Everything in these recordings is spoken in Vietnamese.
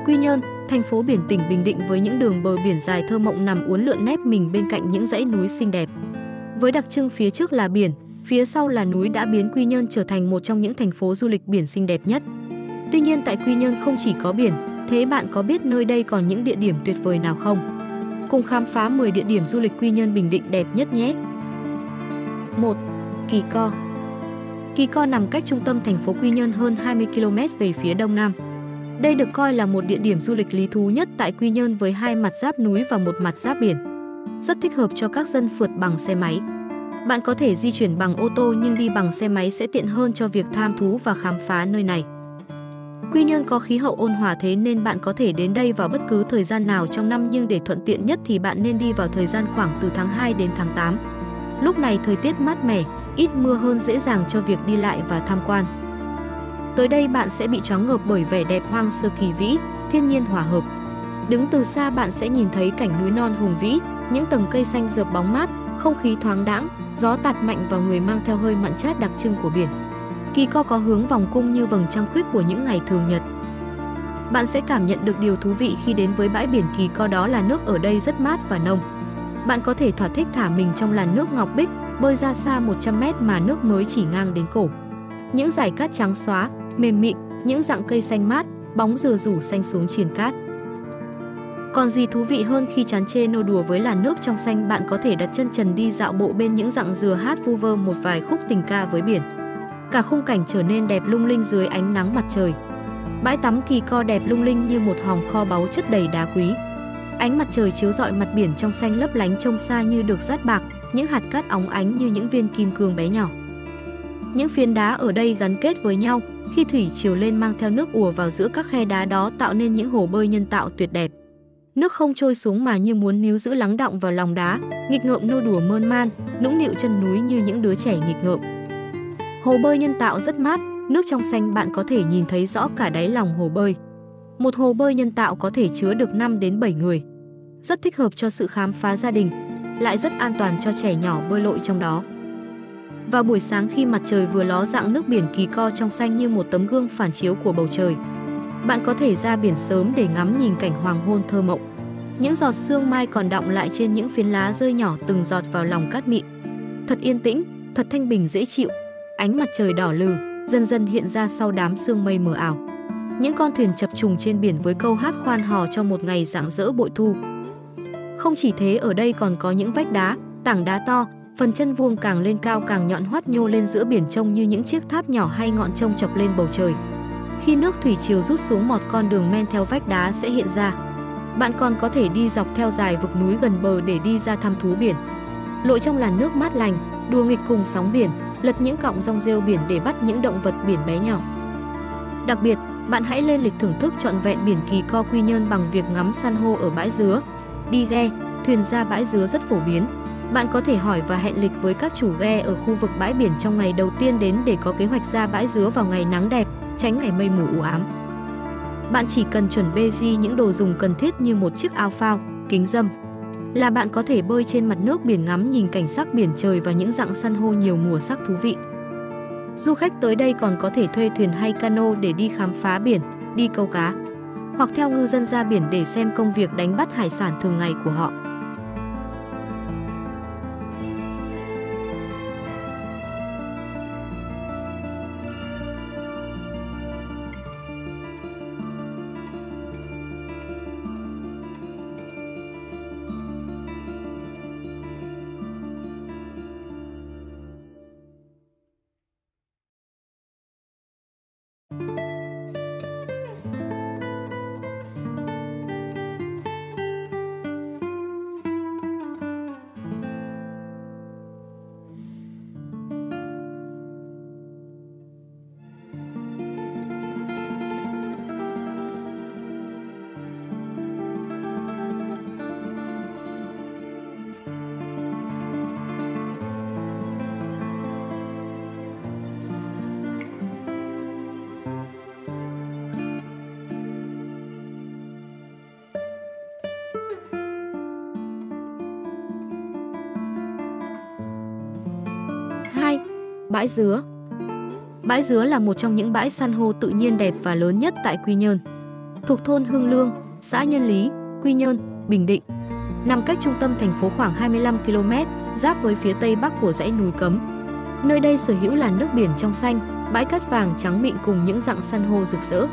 Quy Nhơn, thành phố biển tỉnh Bình Định với những đường bờ biển dài thơ mộng nằm uốn lượn nép mình bên cạnh những dãy núi xinh đẹp. Với đặc trưng phía trước là biển, phía sau là núi đã biến Quy Nhơn trở thành một trong những thành phố du lịch biển xinh đẹp nhất. Tuy nhiên tại Quy Nhơn không chỉ có biển, thế bạn có biết nơi đây còn những địa điểm tuyệt vời nào không? Cùng khám phá 10 địa điểm du lịch Quy Nhơn Bình Định đẹp nhất nhé! 1. Kỳ Co. Kỳ Co nằm cách trung tâm thành phố Quy Nhơn hơn 20 km về phía đông nam. Đây được coi là một địa điểm du lịch lý thú nhất tại Quy Nhơn với hai mặt giáp núi và một mặt giáp biển. Rất thích hợp cho các dân phượt bằng xe máy. Bạn có thể di chuyển bằng ô tô nhưng đi bằng xe máy sẽ tiện hơn cho việc tham thú và khám phá nơi này. Quy Nhơn có khí hậu ôn hòa thế nên bạn có thể đến đây vào bất cứ thời gian nào trong năm, nhưng để thuận tiện nhất thì bạn nên đi vào thời gian khoảng từ tháng 2 đến tháng 8. Lúc này thời tiết mát mẻ, ít mưa hơn, dễ dàng cho việc đi lại và tham quan. Tới đây bạn sẽ bị choáng ngợp bởi vẻ đẹp hoang sơ kỳ vĩ, thiên nhiên hòa hợp. Đứng từ xa bạn sẽ nhìn thấy cảnh núi non hùng vĩ, những tầng cây xanh rợp bóng mát, không khí thoáng đãng, gió tạt mạnh vào người mang theo hơi mặn chát đặc trưng của biển. Kỳ Co có hướng vòng cung như vầng trăng khuyết của những ngày thường nhật. Bạn sẽ cảm nhận được điều thú vị khi đến với bãi biển Kỳ Co, đó là nước ở đây rất mát và nông. Bạn có thể thỏa thích thả mình trong làn nước ngọc bích, bơi ra xa 100 mét mà nước mới chỉ ngang đến cổ. Những dải cát trắng xóa, mềm mịn, những rặng cây xanh mát, bóng dừa rủ xanh xuống triền cát. Còn gì thú vị hơn khi chán chê nô đùa với làn nước trong xanh, bạn có thể đặt chân trần đi dạo bộ bên những rặng dừa, hát vu vơ một vài khúc tình ca với biển. Cả khung cảnh trở nên đẹp lung linh dưới ánh nắng mặt trời. Bãi tắm Kỳ Co đẹp lung linh như một hòm kho báu chất đầy đá quý. Ánh mặt trời chiếu rọi mặt biển trong xanh lấp lánh, trông xa như được dát bạc, những hạt cát óng ánh như những viên kim cương bé nhỏ. Những phiến đá ở đây gắn kết với nhau, khi thủy triều lên mang theo nước ùa vào giữa các khe đá đó tạo nên những hồ bơi nhân tạo tuyệt đẹp. Nước không trôi xuống mà như muốn níu giữ lắng đọng vào lòng đá, nghịch ngợm nô đùa mơn man, nũng nịu chân núi như những đứa trẻ nghịch ngợm. Hồ bơi nhân tạo rất mát, nước trong xanh, bạn có thể nhìn thấy rõ cả đáy lòng hồ bơi. Một hồ bơi nhân tạo có thể chứa được 5 đến 7 người. Rất thích hợp cho sự khám phá gia đình, lại rất an toàn cho trẻ nhỏ bơi lội trong đó. Vào buổi sáng khi mặt trời vừa ló dạng, nước biển Kỳ Co trong xanh như một tấm gương phản chiếu của bầu trời. Bạn có thể ra biển sớm để ngắm nhìn cảnh hoàng hôn thơ mộng. Những giọt sương mai còn đọng lại trên những phiến lá rơi nhỏ từng giọt vào lòng cát mịn. Thật yên tĩnh, thật thanh bình dễ chịu. Ánh mặt trời đỏ lừ dần dần hiện ra sau đám sương mây mờ ảo. Những con thuyền chập trùng trên biển với câu hát khoan hò cho một ngày rạng rỡ bội thu. Không chỉ thế, ở đây còn có những vách đá, tảng đá to, phần chân vuông càng lên cao càng nhọn hoắt nhô lên giữa biển, trông như những chiếc tháp nhỏ hay ngọn trông chọc lên bầu trời. Khi nước thủy triều rút xuống, một con đường men theo vách đá sẽ hiện ra. Bạn còn có thể đi dọc theo dải vực núi gần bờ để đi ra thăm thú biển. Lội trong làn nước mát lành, đùa nghịch cùng sóng biển, lật những cọng rong rêu biển để bắt những động vật biển bé nhỏ. Đặc biệt, bạn hãy lên lịch thưởng thức trọn vẹn biển Kỳ Co Quy Nhơn bằng việc ngắm san hô ở bãi dứa. Đi ghe, thuyền ra bãi dứa rất phổ biến. Bạn có thể hỏi và hẹn lịch với các chủ ghe ở khu vực bãi biển trong ngày đầu tiên đến để có kế hoạch ra bãi dứa vào ngày nắng đẹp, tránh ngày mây mù u ám. Bạn chỉ cần chuẩn bị những đồ dùng cần thiết như một chiếc áo phao, kính râm là bạn có thể bơi trên mặt nước biển, ngắm nhìn cảnh sắc biển trời và những rặng san hô nhiều màu sắc thú vị. Du khách tới đây còn có thể thuê thuyền hay cano để đi khám phá biển, đi câu cá, hoặc theo ngư dân ra biển để xem công việc đánh bắt hải sản thường ngày của họ. Bãi dứa. Bãi dứa là một trong những bãi san hô tự nhiên đẹp và lớn nhất tại Quy Nhơn. thuộc thôn Hưng Lương, xã Nhân Lý, Quy Nhơn, Bình Định. Nằm cách trung tâm thành phố khoảng 25 km, giáp với phía tây bắc của dãy núi Cấm. Nơi đây sở hữu là nước biển trong xanh, bãi cát vàng trắng mịn cùng những rặng san hô rực rỡ,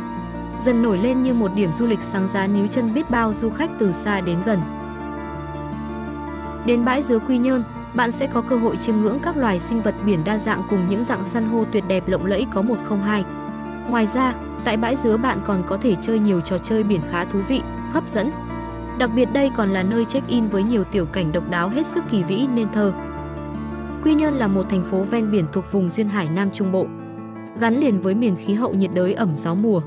dần nổi lên như một điểm du lịch sáng giá níu chân biết bao du khách từ xa đến gần. Đến bãi dứa Quy Nhơn, bạn sẽ có cơ hội chiêm ngưỡng các loài sinh vật biển đa dạng cùng những rặng san hô tuyệt đẹp lộng lẫy có 102. Ngoài ra, tại bãi dứa bạn còn có thể chơi nhiều trò chơi biển khá thú vị, hấp dẫn. Đặc biệt đây còn là nơi check-in với nhiều tiểu cảnh độc đáo hết sức kỳ vĩ nên thơ. Quy Nhơn là một thành phố ven biển thuộc vùng duyên hải Nam Trung Bộ, gắn liền với miền khí hậu nhiệt đới ẩm gió mùa,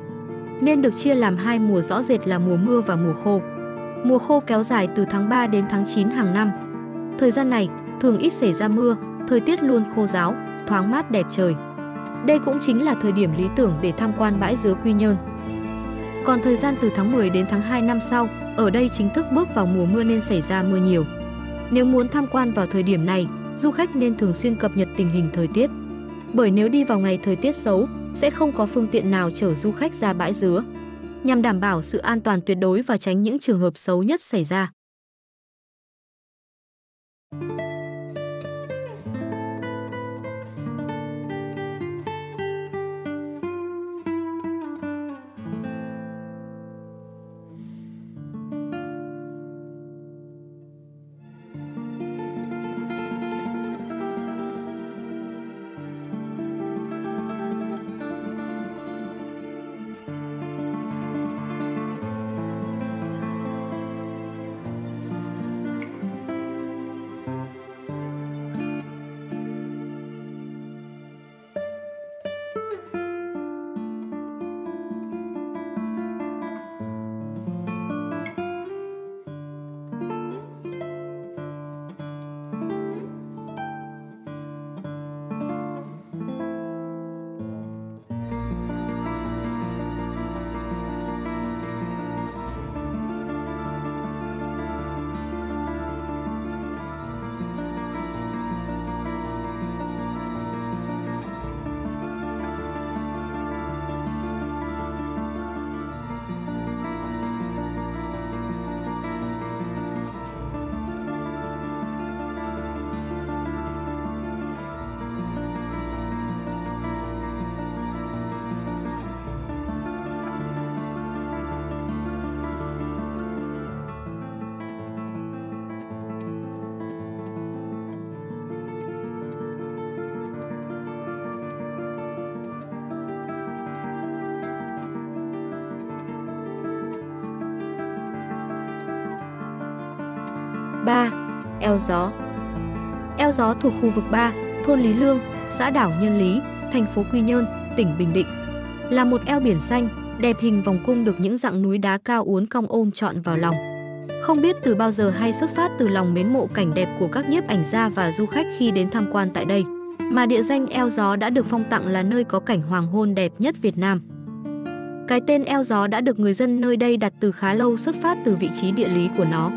nên được chia làm hai mùa rõ rệt là mùa mưa và mùa khô. Mùa khô kéo dài từ tháng 3 đến tháng 9 hàng năm. Thời gian này thường ít xảy ra mưa, thời tiết luôn khô ráo, thoáng mát đẹp trời. Đây cũng chính là thời điểm lý tưởng để tham quan bãi dứa Quy Nhơn. Còn thời gian từ tháng 10 đến tháng 2 năm sau, ở đây chính thức bước vào mùa mưa nên xảy ra mưa nhiều. Nếu muốn tham quan vào thời điểm này, du khách nên thường xuyên cập nhật tình hình thời tiết. Bởi nếu đi vào ngày thời tiết xấu, sẽ không có phương tiện nào chở du khách ra bãi dứa, nhằm đảm bảo sự an toàn tuyệt đối và tránh những trường hợp xấu nhất xảy ra. Ba, eo gió. Eo gió thuộc khu vực 3, thôn Lý Lương, xã đảo Nhân Lý, thành phố Quy Nhơn, tỉnh Bình Định. Là một eo biển xanh, đẹp hình vòng cung được những dặng núi đá cao uốn cong ôm trọn vào lòng. Không biết từ bao giờ hay xuất phát từ lòng mến mộ cảnh đẹp của các nhiếp ảnh gia và du khách khi đến tham quan tại đây, mà địa danh eo gió đã được phong tặng là nơi có cảnh hoàng hôn đẹp nhất Việt Nam. Cái tên eo gió đã được người dân nơi đây đặt từ khá lâu xuất phát từ vị trí địa lý của nó.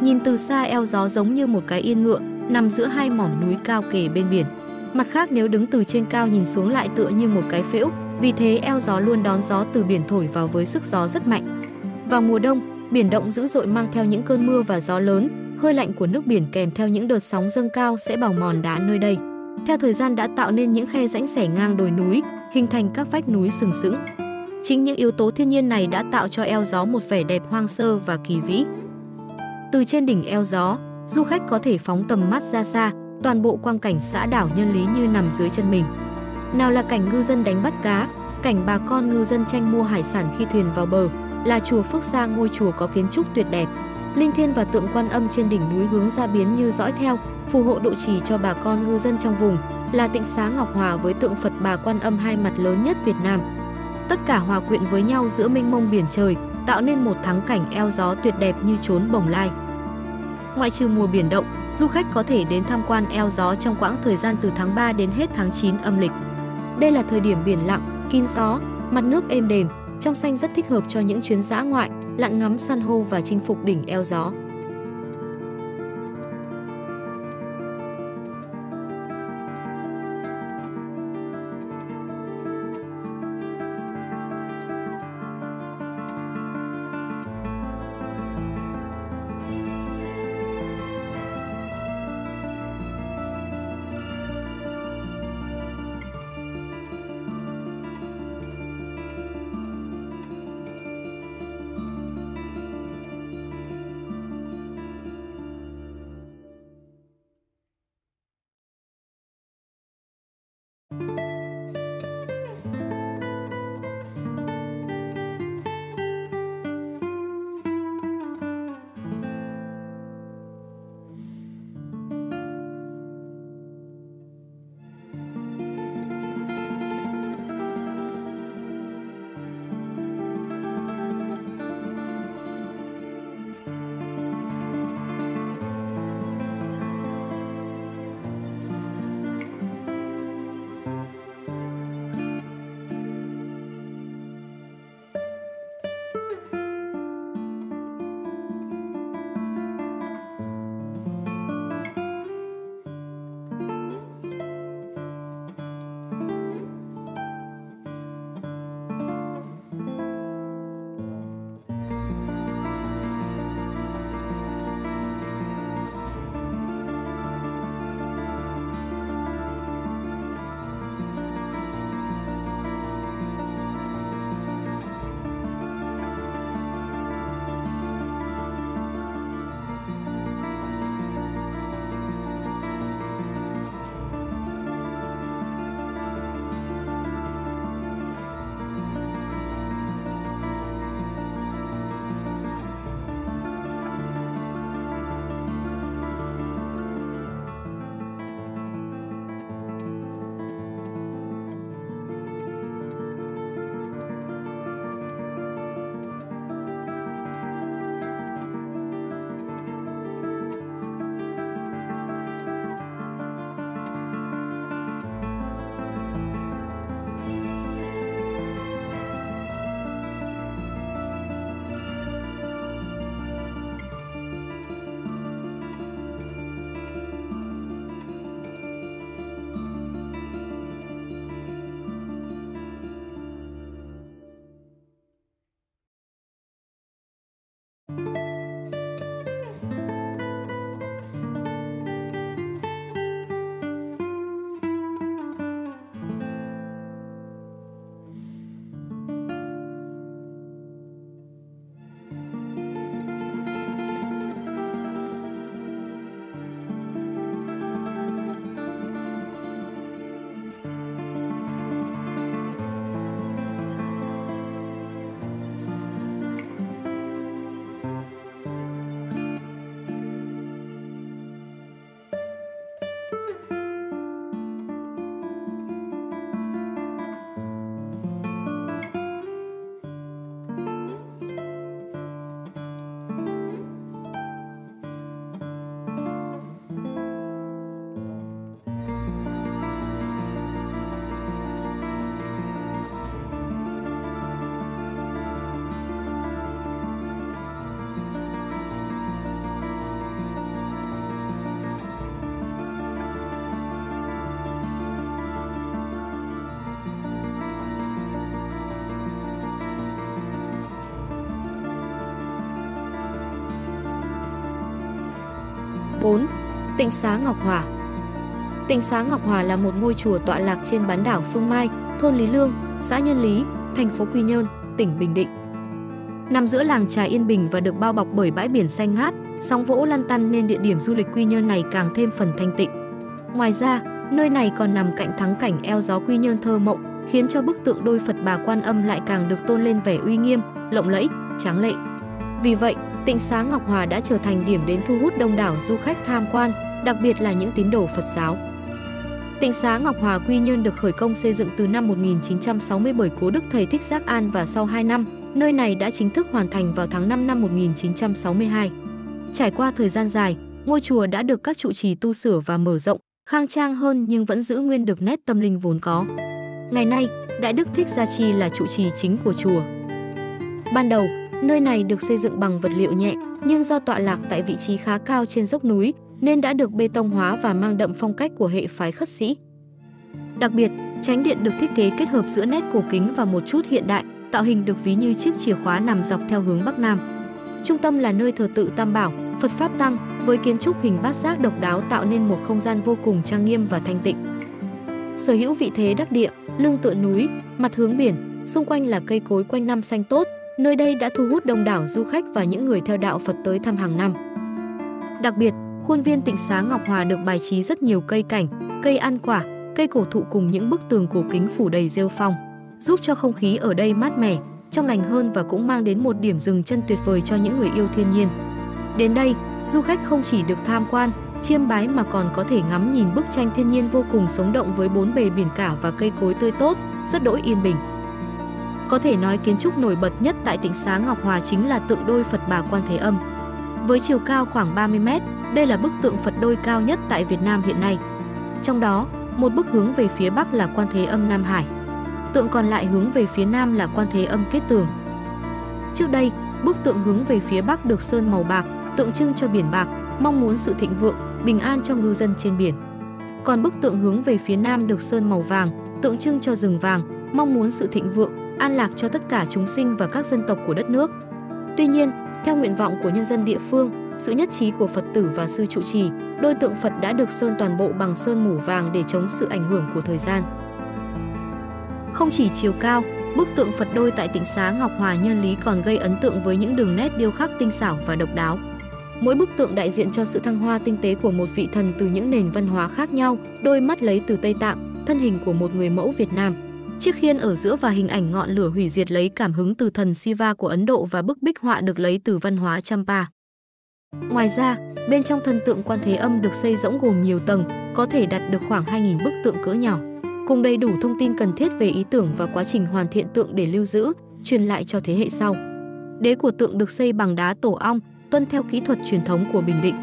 Nhìn từ xa eo gió giống như một cái yên ngựa, nằm giữa hai mỏm núi cao kề bên biển. Mặt khác nếu đứng từ trên cao nhìn xuống lại tựa như một cái phễu, vì thế eo gió luôn đón gió từ biển thổi vào với sức gió rất mạnh. Vào mùa đông, biển động dữ dội mang theo những cơn mưa và gió lớn, hơi lạnh của nước biển kèm theo những đợt sóng dâng cao sẽ bào mòn đá nơi đây. Theo thời gian đã tạo nên những khe rãnh xẻ ngang đồi núi, hình thành các vách núi sừng sững. Chính những yếu tố thiên nhiên này đã tạo cho eo gió một vẻ đẹp hoang sơ và kỳ vĩ. Từ trên đỉnh eo gió, du khách có thể phóng tầm mắt ra xa, toàn bộ quang cảnh xã đảo Nhân Lý như nằm dưới chân mình. Nào là cảnh ngư dân đánh bắt cá, cảnh bà con ngư dân tranh mua hải sản khi thuyền vào bờ, là chùa Phước Sa, ngôi chùa có kiến trúc tuyệt đẹp. Linh thiêng và tượng Quan Âm trên đỉnh núi hướng ra biến như dõi theo, phù hộ độ trì cho bà con ngư dân trong vùng, là tịnh xá Ngọc Hòa với tượng Phật Bà Quan Âm hai mặt lớn nhất Việt Nam. Tất cả hòa quyện với nhau giữa mênh mông biển trời, tạo nên một thắng cảnh eo gió tuyệt đẹp như chốn bồng lai. Ngoại trừ mùa biển động, du khách có thể đến tham quan eo gió trong quãng thời gian từ tháng 3 đến hết tháng 9 âm lịch. Đây là thời điểm biển lặng, kín gió, mặt nước êm đềm, trong xanh rất thích hợp cho những chuyến dã ngoại, lặn ngắm san hô và chinh phục đỉnh eo gió. 4. Tịnh xá Ngọc Hòa. Tịnh xá Ngọc Hòa là một ngôi chùa tọa lạc trên bán đảo Phương Mai, thôn Lý Lương, xã Nhân Lý, thành phố Quy Nhơn, tỉnh Bình Định. Nằm giữa làng chài yên bình và được bao bọc bởi bãi biển xanh ngát, sóng vỗ lăn tăn nên địa điểm du lịch Quy Nhơn này càng thêm phần thanh tịnh. Ngoài ra, nơi này còn nằm cạnh thắng cảnh eo gió Quy Nhơn thơ mộng, khiến cho bức tượng đôi Phật Bà Quan Âm lại càng được tôn lên vẻ uy nghiêm, lộng lẫy, tráng lệ. Vì vậy, Tịnh xá Ngọc Hòa đã trở thành điểm đến thu hút đông đảo du khách tham quan, đặc biệt là những tín đồ Phật giáo. Tịnh xá Ngọc Hòa Quy Nhơn được khởi công xây dựng từ năm 1960 bởi Cố Đức Thầy Thích Giác An và sau 2 năm, nơi này đã chính thức hoàn thành vào tháng 5 năm 1962. Trải qua thời gian dài, ngôi chùa đã được các trụ trì tu sửa và mở rộng, khang trang hơn nhưng vẫn giữ nguyên được nét tâm linh vốn có. Ngày nay, Đại Đức Thích Gia Chi là trụ trì chính của chùa. Ban đầu, nơi này được xây dựng bằng vật liệu nhẹ, nhưng do tọa lạc tại vị trí khá cao trên dốc núi, nên đã được bê tông hóa và mang đậm phong cách của hệ phái Khất Sĩ. Đặc biệt, chánh điện được thiết kế kết hợp giữa nét cổ kính và một chút hiện đại, tạo hình được ví như chiếc chìa khóa nằm dọc theo hướng Bắc Nam. Trung tâm là nơi thờ tự Tam Bảo, Phật Pháp Tăng, với kiến trúc hình bát giác độc đáo tạo nên một không gian vô cùng trang nghiêm và thanh tịnh. Sở hữu vị thế đắc địa, lưng tựa núi, mặt hướng biển, xung quanh là cây cối quanh năm xanh tốt, nơi đây đã thu hút đông đảo du khách và những người theo đạo Phật tới thăm hàng năm. Đặc biệt, khuôn viên Tịnh xá Ngọc Hòa được bài trí rất nhiều cây cảnh, cây ăn quả, cây cổ thụ cùng những bức tường cổ kính phủ đầy rêu phong, giúp cho không khí ở đây mát mẻ, trong lành hơn và cũng mang đến một điểm dừng chân tuyệt vời cho những người yêu thiên nhiên. Đến đây, du khách không chỉ được tham quan, chiêm bái mà còn có thể ngắm nhìn bức tranh thiên nhiên vô cùng sống động với bốn bề biển cả và cây cối tươi tốt, rất đỗi yên bình. Có thể nói kiến trúc nổi bật nhất tại Tịnh xá Ngọc Hòa chính là tượng đôi Phật Bà Quan Thế Âm. Với chiều cao khoảng 30 m, đây là bức tượng Phật đôi cao nhất tại Việt Nam hiện nay. Trong đó, một bức hướng về phía Bắc là Quan Thế Âm Nam Hải. Tượng còn lại hướng về phía Nam là Quan Thế Âm Kết Tường. Trước đây, bức tượng hướng về phía Bắc được sơn màu bạc, tượng trưng cho biển bạc, mong muốn sự thịnh vượng, bình an cho ngư dân trên biển. Còn bức tượng hướng về phía Nam được sơn màu vàng, tượng trưng cho rừng vàng, mong muốn sự thịnh vượng, an lạc cho tất cả chúng sinh và các dân tộc của đất nước. Tuy nhiên, theo nguyện vọng của nhân dân địa phương, sự nhất trí của Phật tử và sư trụ trì, đôi tượng Phật đã được sơn toàn bộ bằng sơn mủ vàng để chống sự ảnh hưởng của thời gian. Không chỉ chiều cao, bức tượng Phật đôi tại Tịnh xá Ngọc Hòa Nhân Lý còn gây ấn tượng với những đường nét điêu khắc tinh xảo và độc đáo. Mỗi bức tượng đại diện cho sự thăng hoa tinh tế của một vị thần từ những nền văn hóa khác nhau, đôi mắt lấy từ Tây Tạng, thân hình của một người mẫu Việt Nam. Chiếc khiên ở giữa và hình ảnh ngọn lửa hủy diệt lấy cảm hứng từ thần Shiva của Ấn Độ và bức bích họa được lấy từ văn hóa Champa. Ngoài ra, bên trong thân tượng Quan Thế Âm được xây rỗng gồm nhiều tầng, có thể đặt được khoảng 2.000 bức tượng cỡ nhỏ, cùng đầy đủ thông tin cần thiết về ý tưởng và quá trình hoàn thiện tượng để lưu giữ, truyền lại cho thế hệ sau. Đế của tượng được xây bằng đá tổ ong, tuân theo kỹ thuật truyền thống của Bình Định.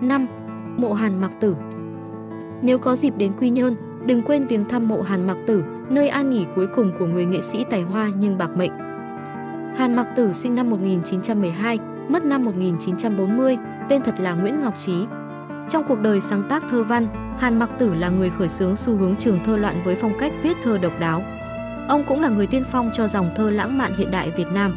Năm, mộ Hàn Mặc Tử. Nếu có dịp đến Quy Nhơn, đừng quên viếng thăm mộ Hàn Mặc Tử, nơi an nghỉ cuối cùng của người nghệ sĩ tài hoa nhưng bạc mệnh. Hàn Mặc Tử sinh năm 1912, mất năm 1940, tên thật là Nguyễn Ngọc Trí. Trong cuộc đời sáng tác thơ văn, Hàn Mặc Tử là người khởi xướng xu hướng trường thơ loạn với phong cách viết thơ độc đáo. Ông cũng là người tiên phong cho dòng thơ lãng mạn hiện đại Việt Nam.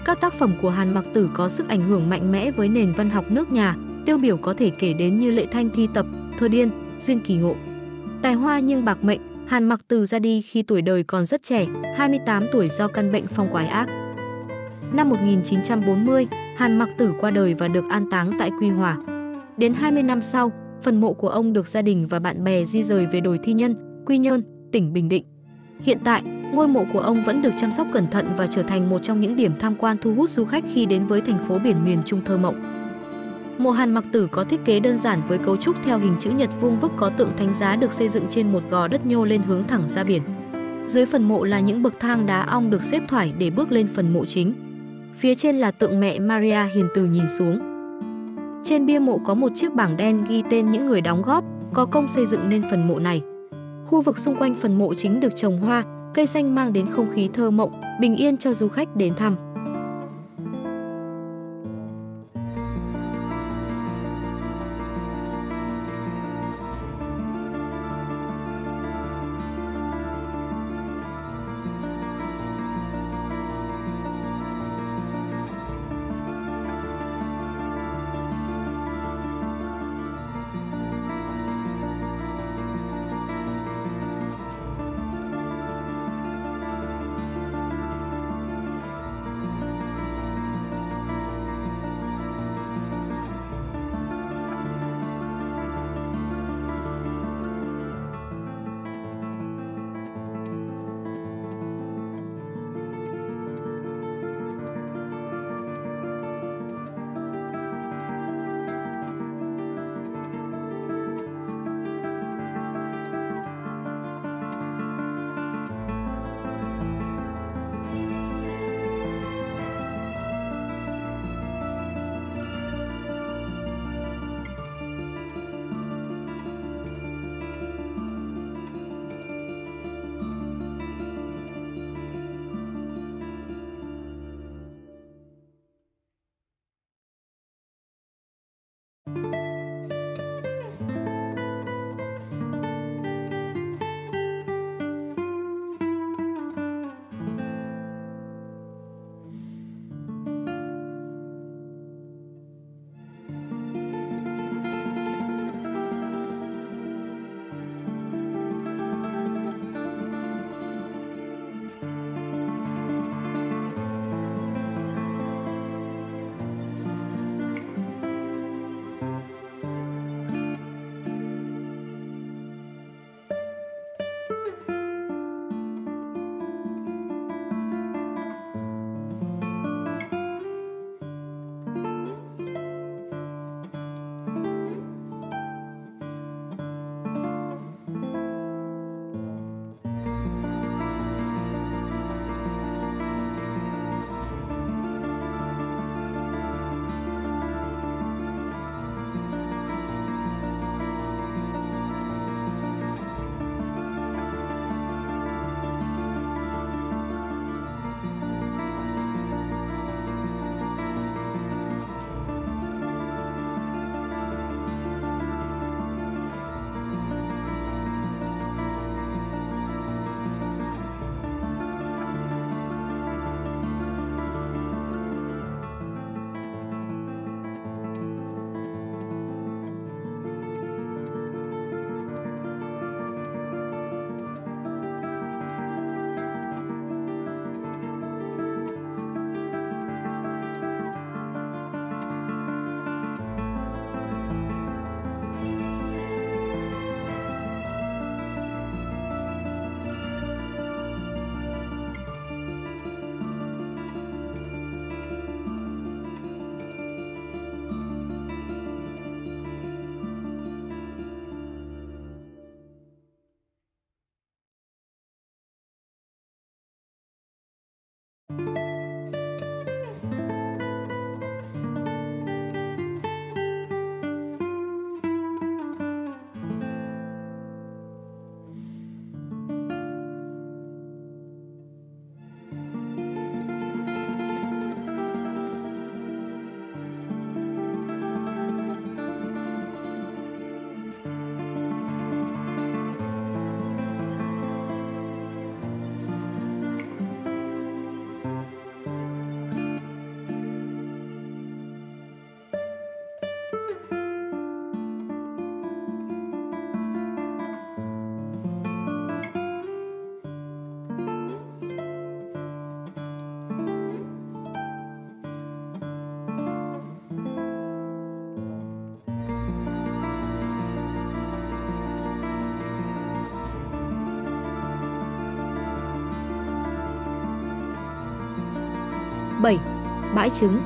Các tác phẩm của Hàn Mặc Tử có sức ảnh hưởng mạnh mẽ với nền văn học nước nhà, tiêu biểu có thể kể đến như Lệ Thanh Thi Tập, Thơ Điên, Duyên Kỳ Ngộ. Tài hoa nhưng bạc mệnh, Hàn Mặc Tử ra đi khi tuổi đời còn rất trẻ, 28 tuổi do căn bệnh phong quái ác. Năm 1940, Hàn Mặc Tử qua đời và được an táng tại Quy Hòa. Đến 20 năm sau, phần mộ của ông được gia đình và bạn bè di rời về đồi Thi Nhân, Quy Nhơn, tỉnh Bình Định. Hiện tại, ngôi mộ của ông vẫn được chăm sóc cẩn thận và trở thành một trong những điểm tham quan thu hút du khách khi đến với thành phố biển miền Trung thơ mộng. Mộ Hàn Mặc Tử có thiết kế đơn giản với cấu trúc theo hình chữ nhật vuông vức, có tượng thánh giá được xây dựng trên một gò đất nhô lên hướng thẳng ra biển. Dưới phần mộ là những bậc thang đá ong được xếp thoải để bước lên phần mộ chính. Phía trên là tượng mẹ Maria hiền từ nhìn xuống. Trên bia mộ có một chiếc bảng đen ghi tên những người đóng góp, có công xây dựng nên phần mộ này. Khu vực xung quanh phần mộ chính được trồng hoa, cây xanh mang đến không khí thơ mộng, bình yên cho du khách đến thăm. 7. Bãi trứng.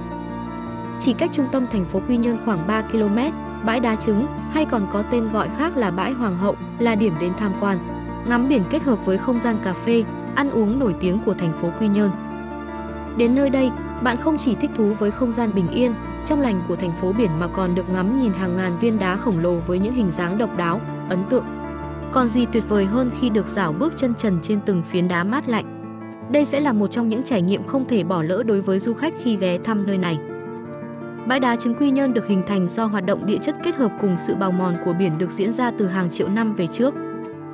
Chỉ cách trung tâm thành phố Quy Nhơn khoảng 3 km, bãi đá trứng hay còn có tên gọi khác là bãi Hoàng hậu là điểm đến tham quan, ngắm biển kết hợp với không gian cà phê, ăn uống nổi tiếng của thành phố Quy Nhơn. Đến nơi đây, bạn không chỉ thích thú với không gian bình yên, trong lành của thành phố biển mà còn được ngắm nhìn hàng ngàn viên đá khổng lồ với những hình dáng độc đáo, ấn tượng. Còn gì tuyệt vời hơn khi được rảo bước chân trần trên từng phiến đá mát lạnh. Đây sẽ là một trong những trải nghiệm không thể bỏ lỡ đối với du khách khi ghé thăm nơi này. Bãi đá trứng Quy Nhơn được hình thành do hoạt động địa chất kết hợp cùng sự bào mòn của biển được diễn ra từ hàng triệu năm về trước.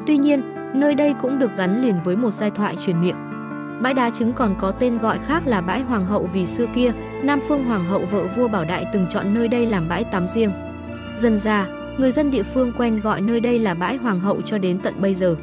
Tuy nhiên, nơi đây cũng được gắn liền với một giai thoại truyền miệng. Bãi đá trứng còn có tên gọi khác là bãi Hoàng hậu vì xưa kia, Nam Phương Hoàng hậu vợ vua Bảo Đại từng chọn nơi đây làm bãi tắm riêng. Dần dà, người dân địa phương quen gọi nơi đây là bãi Hoàng hậu cho đến tận bây giờ.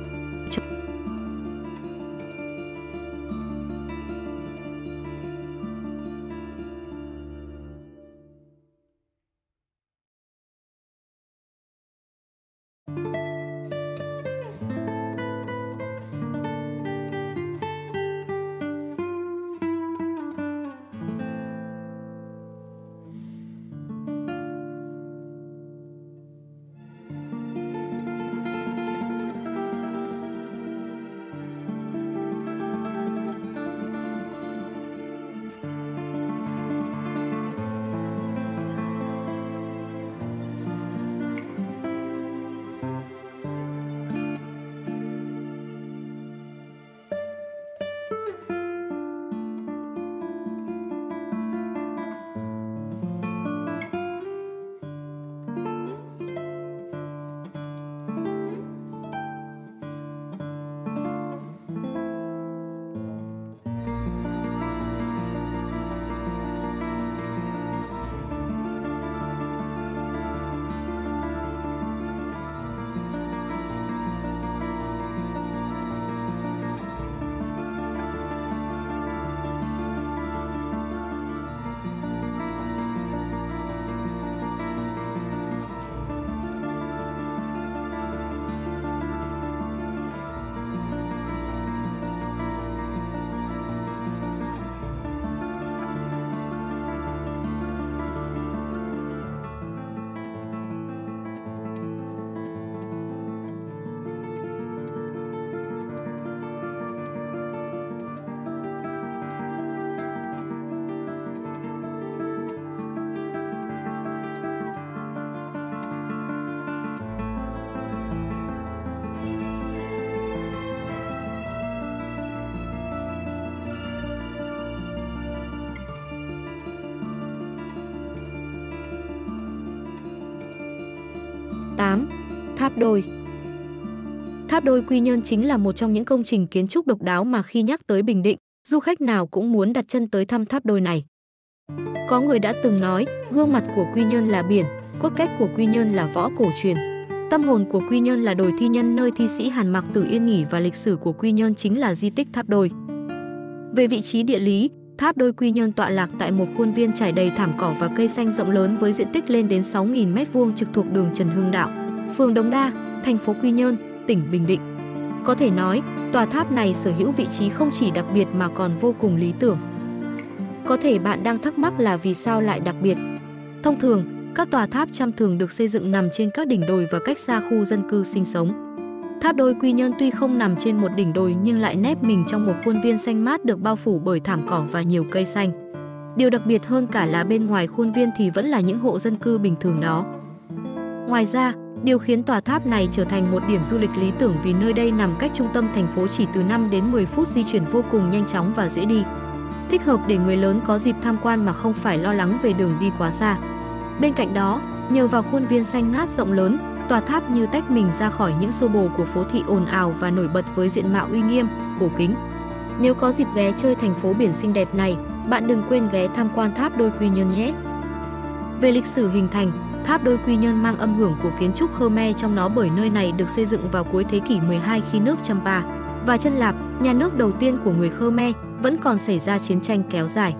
8. Tháp Đôi. Tháp Đôi Quy Nhơn chính là một trong những công trình kiến trúc độc đáo mà khi nhắc tới Bình Định, du khách nào cũng muốn đặt chân tới thăm Tháp Đôi này. Có người đã từng nói, gương mặt của Quy Nhơn là biển, cốt cách của Quy Nhơn là võ cổ truyền. Tâm hồn của Quy Nhơn là đồi thi nhân nơi thi sĩ Hàn Mặc Tử yên nghỉ và lịch sử của Quy Nhơn chính là di tích Tháp Đôi. Về vị trí địa lý, Tháp Đôi Quy Nhơn tọa lạc tại một khuôn viên trải đầy thảm cỏ và cây xanh rộng lớn với diện tích lên đến 6.000 m² trực thuộc đường Trần Hưng Đạo, phường Đống Đa, thành phố Quy Nhơn, tỉnh Bình Định. Có thể nói, tòa tháp này sở hữu vị trí không chỉ đặc biệt mà còn vô cùng lý tưởng. Có thể bạn đang thắc mắc là vì sao lại đặc biệt? Thông thường, các tòa tháp trăm thường được xây dựng nằm trên các đỉnh đồi và cách xa khu dân cư sinh sống. Tháp Đôi Quy Nhơn tuy không nằm trên một đỉnh đồi nhưng lại nép mình trong một khuôn viên xanh mát được bao phủ bởi thảm cỏ và nhiều cây xanh. Điều đặc biệt hơn cả là bên ngoài khuôn viên thì vẫn là những hộ dân cư bình thường đó. Ngoài ra, điều khiến tòa tháp này trở thành một điểm du lịch lý tưởng vì nơi đây nằm cách trung tâm thành phố chỉ từ 5 đến 10 phút di chuyển vô cùng nhanh chóng và dễ đi. Thích hợp để người lớn có dịp tham quan mà không phải lo lắng về đường đi quá xa. Bên cạnh đó, nhờ vào khuôn viên xanh ngát rộng lớn, tòa tháp như tách mình ra khỏi những xô bồ của phố thị ồn ào và nổi bật với diện mạo uy nghiêm, cổ kính. Nếu có dịp ghé chơi thành phố biển xinh đẹp này, bạn đừng quên ghé tham quan Tháp Đôi Quy Nhơn nhé. Về lịch sử hình thành, Tháp Đôi Quy Nhơn mang âm hưởng của kiến trúc Khmer trong nó bởi nơi này được xây dựng vào cuối thế kỷ 12 khi nước Champa và Chân Lạp, nhà nước đầu tiên của người Khmer, vẫn còn xảy ra chiến tranh kéo dài.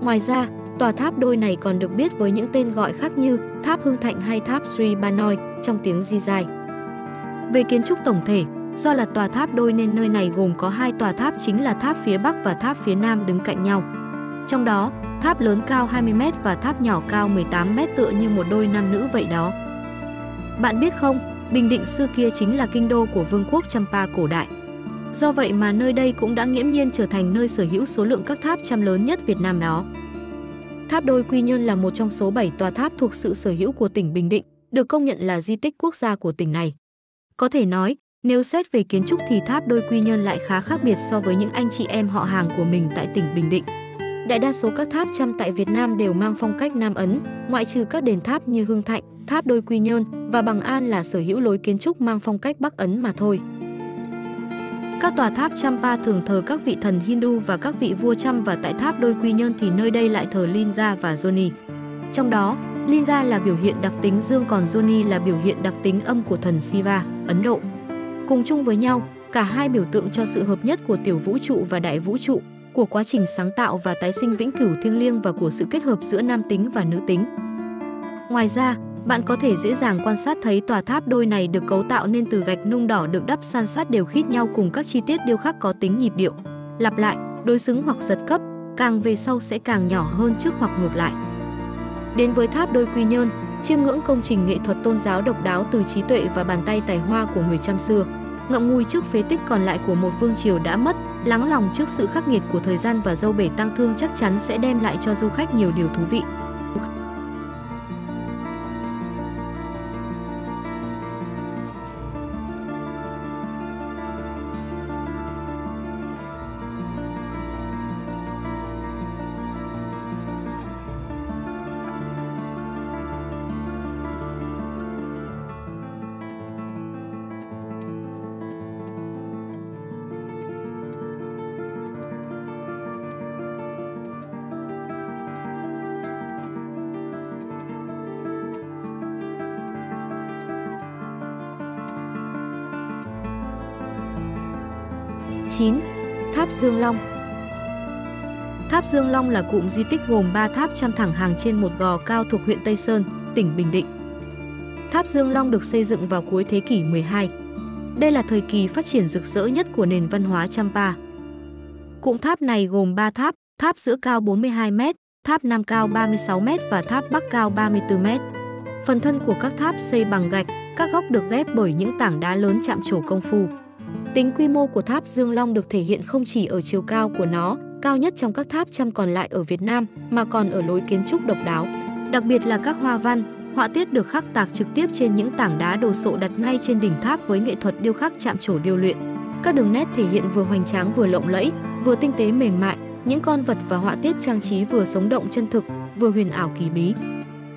Ngoài ra, tòa tháp đôi này còn được biết với những tên gọi khác như Tháp Hưng Thạnh hay Tháp Sri Banoi trong tiếng Di-dai. Về kiến trúc tổng thể, do là tòa tháp đôi nên nơi này gồm có hai tòa tháp chính là tháp phía Bắc và tháp phía Nam đứng cạnh nhau. Trong đó, tháp lớn cao 20m và tháp nhỏ cao 18m tựa như một đôi nam nữ vậy đó. Bạn biết không, Bình Định xưa kia chính là kinh đô của vương quốc Champa cổ đại. Do vậy mà nơi đây cũng đã nghiễm nhiên trở thành nơi sở hữu số lượng các tháp Chăm lớn nhất Việt Nam đó. Tháp Đôi Quy Nhơn là một trong số 7 tòa tháp thuộc sự sở hữu của tỉnh Bình Định, được công nhận là di tích quốc gia của tỉnh này. Có thể nói, nếu xét về kiến trúc thì tháp Đôi Quy Nhơn lại khá khác biệt so với những anh chị em họ hàng của mình tại tỉnh Bình Định. Đại đa số các tháp Chăm tại Việt Nam đều mang phong cách Nam Ấn, ngoại trừ các đền tháp như Hưng Thạnh, tháp Đôi Quy Nhơn và Bằng An là sở hữu lối kiến trúc mang phong cách Bắc Ấn mà thôi. Các tòa tháp Champa thường thờ các vị thần Hindu và các vị vua Chăm, và tại tháp Đôi Quy Nhơn thì nơi đây lại thờ Linga và Joni. Trong đó, Linga là biểu hiện đặc tính dương còn Joni là biểu hiện đặc tính âm của thần Shiva, Ấn Độ. Cùng chung với nhau, cả hai biểu tượng cho sự hợp nhất của tiểu vũ trụ và đại vũ trụ, của quá trình sáng tạo và tái sinh vĩnh cửu thiêng liêng và của sự kết hợp giữa nam tính và nữ tính. Ngoài ra, bạn có thể dễ dàng quan sát thấy tòa tháp đôi này được cấu tạo nên từ gạch nung đỏ được đắp san sát đều khít nhau cùng các chi tiết điêu khắc có tính nhịp điệu, lặp lại, đối xứng hoặc giật cấp, càng về sau sẽ càng nhỏ hơn trước hoặc ngược lại. Đến với tháp Đôi Quy Nhơn, chiêm ngưỡng công trình nghệ thuật tôn giáo độc đáo từ trí tuệ và bàn tay tài hoa của người Chăm xưa, ngậm ngùi trước phế tích còn lại của một vương triều đã mất, lắng lòng trước sự khắc nghiệt của thời gian và dâu bể tang thương chắc chắn sẽ đem lại cho du khách nhiều điều thú vị. Tháp Dương Long. Tháp Dương Long là cụm di tích gồm 3 tháp Chăm thẳng hàng trên một gò cao thuộc huyện Tây Sơn, tỉnh Bình Định. Tháp Dương Long được xây dựng vào cuối thế kỷ 12. Đây là thời kỳ phát triển rực rỡ nhất của nền văn hóa Champa. Cụm tháp này gồm 3 tháp, tháp giữa cao 42m, tháp Nam cao 36m và tháp Bắc cao 34m. Phần thân của các tháp xây bằng gạch, các góc được ghép bởi những tảng đá lớn chạm trổ công phu. Tính quy mô của tháp Dương Long được thể hiện không chỉ ở chiều cao của nó, cao nhất trong các tháp Chăm còn lại ở Việt Nam, mà còn ở lối kiến trúc độc đáo. Đặc biệt là các hoa văn, họa tiết được khắc tạc trực tiếp trên những tảng đá đồ sộ đặt ngay trên đỉnh tháp với nghệ thuật điêu khắc chạm trổ điêu luyện. Các đường nét thể hiện vừa hoành tráng vừa lộng lẫy, vừa tinh tế mềm mại, những con vật và họa tiết trang trí vừa sống động chân thực, vừa huyền ảo kỳ bí.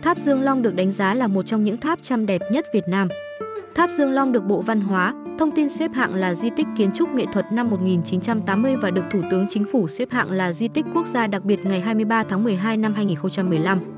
Tháp Dương Long được đánh giá là một trong những tháp Chăm đẹp nhất Việt Nam. Tháp Dương Long được Bộ Văn hóa, Thông tin xếp hạng là di tích kiến trúc nghệ thuật năm 1980 và được Thủ tướng Chính phủ xếp hạng là di tích quốc gia đặc biệt ngày 23 tháng 12 năm 2015.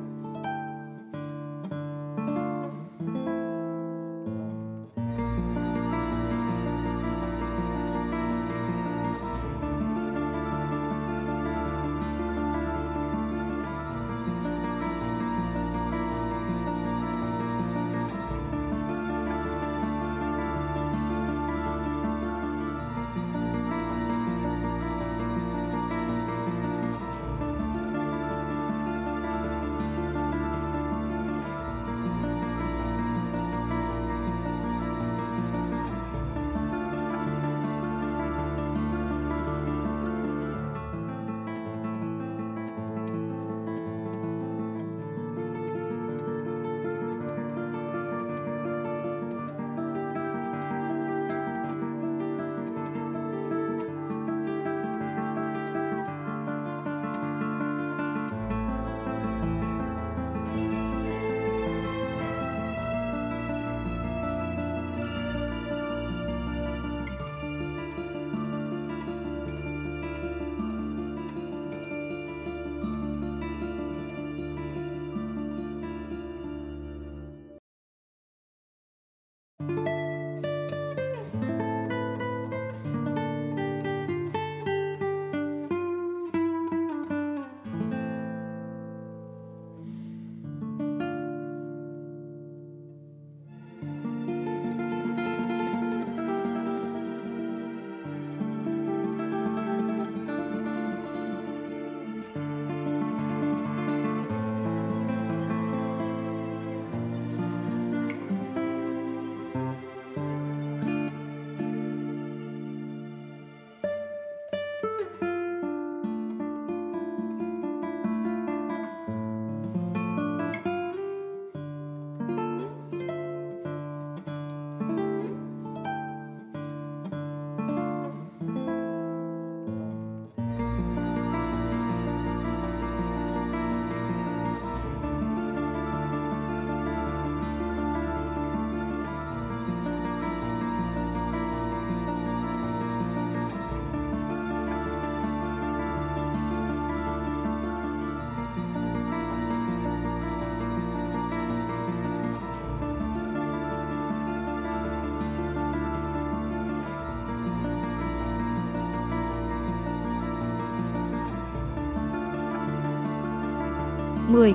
10.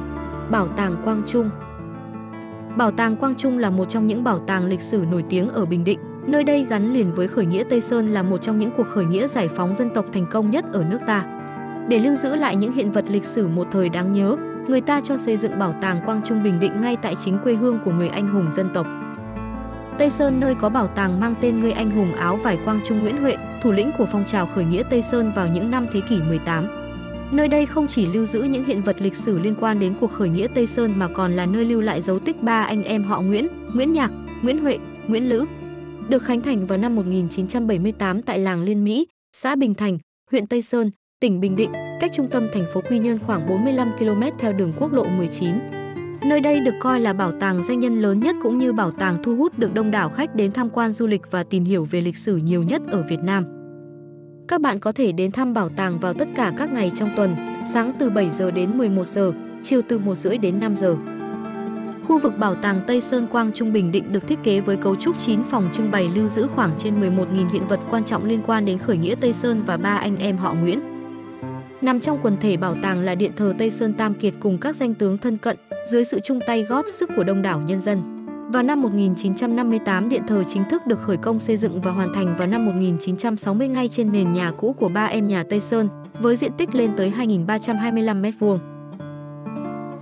Bảo tàng Quang Trung. Bảo tàng Quang Trung là một trong những bảo tàng lịch sử nổi tiếng ở Bình Định. Nơi đây gắn liền với khởi nghĩa Tây Sơn là một trong những cuộc khởi nghĩa giải phóng dân tộc thành công nhất ở nước ta. Để lưu giữ lại những hiện vật lịch sử một thời đáng nhớ, người ta cho xây dựng bảo tàng Quang Trung Bình Định ngay tại chính quê hương của người anh hùng dân tộc. Tây Sơn, nơi có bảo tàng mang tên người anh hùng áo vải Quang Trung Nguyễn Huệ, thủ lĩnh của phong trào khởi nghĩa Tây Sơn vào những năm thế kỷ 18. Nơi đây không chỉ lưu giữ những hiện vật lịch sử liên quan đến cuộc khởi nghĩa Tây Sơn mà còn là nơi lưu lại dấu tích ba anh em họ Nguyễn, Nguyễn Nhạc, Nguyễn Huệ, Nguyễn Lữ. Được khánh thành vào năm 1978 tại làng Liên Mỹ, xã Bình Thành, huyện Tây Sơn, tỉnh Bình Định, cách trung tâm thành phố Quy Nhơn khoảng 45 km theo đường quốc lộ 19. Nơi đây được coi là bảo tàng danh nhân lớn nhất cũng như bảo tàng thu hút được đông đảo khách đến tham quan du lịch và tìm hiểu về lịch sử nhiều nhất ở Việt Nam. Các bạn có thể đến thăm bảo tàng vào tất cả các ngày trong tuần, sáng từ 7 giờ đến 11 giờ, chiều từ 1:30 đến 5 giờ. Khu vực bảo tàng Tây Sơn Quang Trung Bình Định được thiết kế với cấu trúc 9 phòng trưng bày lưu giữ khoảng trên 11.000 hiện vật quan trọng liên quan đến khởi nghĩa Tây Sơn và ba anh em họ Nguyễn. Nằm trong quần thể bảo tàng là điện thờ Tây Sơn Tam Kiệt cùng các danh tướng thân cận dưới sự chung tay góp sức của đông đảo nhân dân. Vào năm 1958, điện thờ chính thức được khởi công xây dựng và hoàn thành vào năm 1960 ngay trên nền nhà cũ của ba em nhà Tây Sơn, với diện tích lên tới 2.325 m².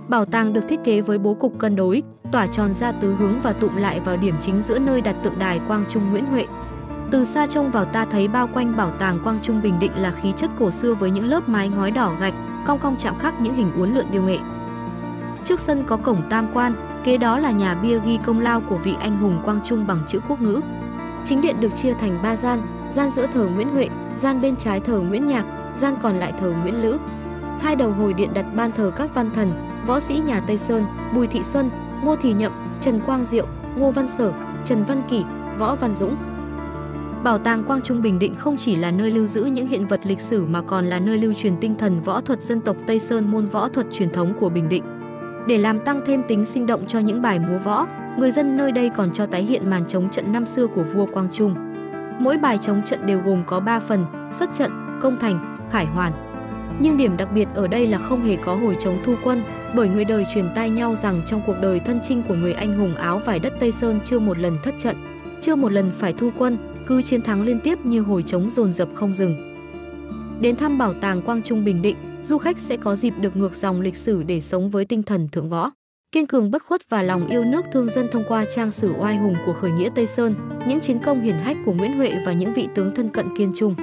Bảo tàng được thiết kế với bố cục cân đối, tỏa tròn ra tứ hướng và tụm lại vào điểm chính giữa nơi đặt tượng đài Quang Trung Nguyễn Huệ. Từ xa trông vào ta thấy bao quanh bảo tàng Quang Trung Bình Định là khí chất cổ xưa với những lớp mái ngói đỏ gạch, cong cong chạm khắc những hình uốn lượn điêu nghệ. Trước sân có cổng tam quan, kế đó là nhà bia ghi công lao của vị anh hùng Quang Trung bằng chữ quốc ngữ. Chính điện được chia thành 3 gian, gian giữa thờ Nguyễn Huệ, gian bên trái thờ Nguyễn Nhạc, gian còn lại thờ Nguyễn Lữ. Hai đầu hồi điện đặt ban thờ các văn thần, võ sĩ nhà Tây Sơn, Bùi Thị Xuân, Ngô Thì Nhậm, Trần Quang Diệu, Ngô Văn Sở, Trần Văn Kỷ, Võ Văn Dũng. Bảo tàng Quang Trung Bình Định không chỉ là nơi lưu giữ những hiện vật lịch sử mà còn là nơi lưu truyền tinh thần võ thuật dân tộc Tây Sơn, môn võ thuật truyền thống của Bình Định. Để làm tăng thêm tính sinh động cho những bài múa võ, người dân nơi đây còn cho tái hiện màn chống trận năm xưa của vua Quang Trung. Mỗi bài chống trận đều gồm có 3 phần: xuất trận, công thành, khải hoàn. Nhưng điểm đặc biệt ở đây là không hề có hồi chống thu quân, bởi người đời truyền tai nhau rằng trong cuộc đời thân chinh của người anh hùng áo vải đất Tây Sơn chưa một lần thất trận, chưa một lần phải thu quân, cứ chiến thắng liên tiếp như hồi chống dồn dập không dừng. Đến thăm bảo tàng Quang Trung Bình Định, du khách sẽ có dịp được ngược dòng lịch sử để sống với tinh thần thượng võ, kiên cường bất khuất và lòng yêu nước thương dân thông qua trang sử oai hùng của khởi nghĩa Tây Sơn, những chiến công hiển hách của Nguyễn Huệ và những vị tướng thân cận kiên trung.